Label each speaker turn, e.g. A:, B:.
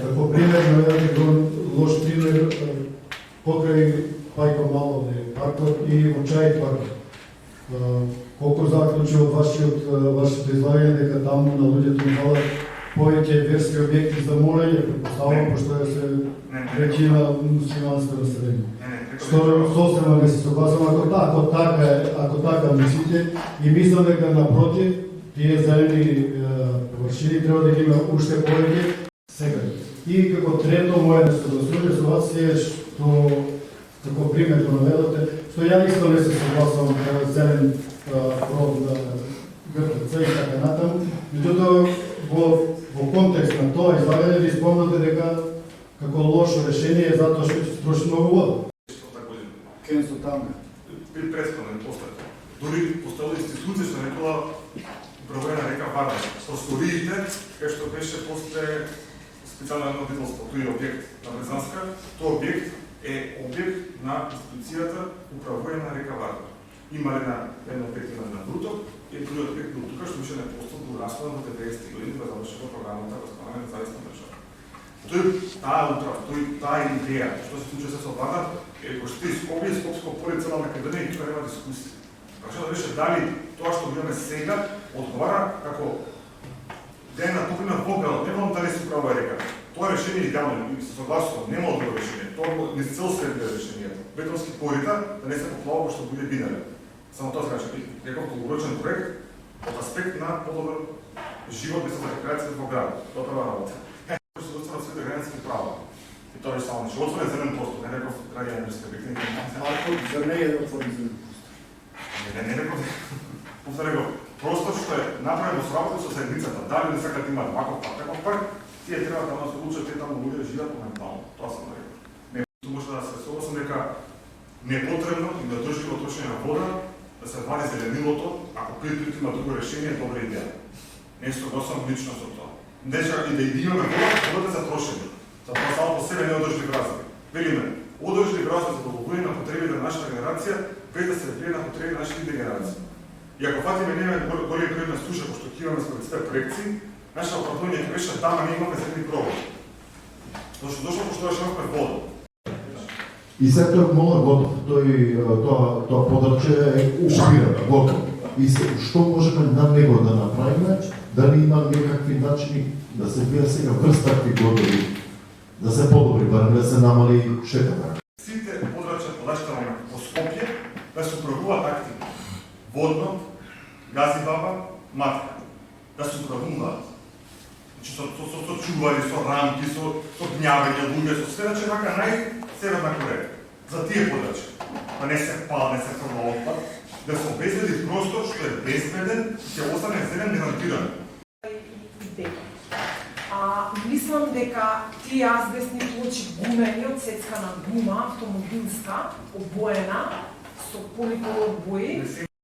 A: Како пример, наведете лош пример покрај Пајко Маловне паркот и во Чај паркот. Колку заклучи од вашето излагање дека таму на луѓето им фалат повеќе верски објекти за молење, претпоставувам, пошто се веќина муслиманско население. Што сосема не се согласувам, ако така мислите, и мислам дека напротив, тие зелени површини треба да ги има уште повеќе сега. И како трето моје несогласување со вас е што како пример го наведоте, што ја исто не се согласувам зелен прод на ГПЦ и така натаму, меѓутоа во контекст на тоа излагање ви спомнате дека како лошо решение е затоа што се троши многу вода. Кенсо таму.
B: При претходен постат. Дори постојала институција што некоја управена река Варна. Просториите, кај што беше после специјално одителство, тој објект на Брезанска, тој објект е објект на институцијата управена река Варна. Има едно објект на Бруток и други објект на тука што беше непостат до распада во 90-ти години да завршува програмата во станање на независна држава. Таа идеја, што се случи со Варна, е кој што Скопје и Скопско поле цела Македонија и тука нема дискусија. Прашањето да беше дали тоа што го имаме сега одговара како ден на топлина во градот, не знам дали се управува река. Тоа решение е идеално и се согласувам, нема одговор решение. Тоа не се цел светле решението. Бетонски порита да не се поплава што буде бинарен. Само тоа се каже, некој долгорочен проект од аспект на подобар живот без рекреација во градот. Тоа прва работа. Се доцна сите граници права. И тоа е само што отворен зелен простор, не некој граѓански објект.
A: Марко, за не е отворен зелен простор.
B: Не некој. Повторам, простор што е направено со работа со заедницата. Дали не сакат да имаат ваков парк, тие треба да се одлучат, тие таму луѓе живеат моментално. Тоа сам рекол. Не може да се согласам дека непотребно и да држливо трошење на вода, да се вади зеленилото, ако притоа има друго решение, добра идеја. Не се согласувам лично со тоа. Нечак и да имаме вода за трошење. Затоа само по себе не одржлив развој. Велиме, одржлив развој за задоволување на потребите на нашата генерација, без да се реплира на потребите на нашите генерации. И ако фатиме немаме голем период на суша, кој што ќе имаме според сите проекции, нашето оправдување беше да, ама не имаме зелени проводи. Дошло пошто што имаме вода.
C: И сектор Молар готов, тоа подрачје е укрирано, готов. И што можеме на него да направиме, дали има некакви начини да се бија сега врз такви готови, да се подобри, барем да се намали штетата.
B: Сите подрачја подаштаваме во Скопје да се управуваат активно. Водно, гази баба, матка. Да се управуваат. Значи со чувари, со рамки, со гњавење луѓе, со све, значи вака најсеверна Кореја. За тие подрачја. Да не се пал, не се фрла отпад, да се обезбеди простор што е безбеден, ќе остане зелен гарантиран.
D: Мислам дека тие азбестни плочи гумени од сецкана гума, автомобилска, обоена, со поликолор бои,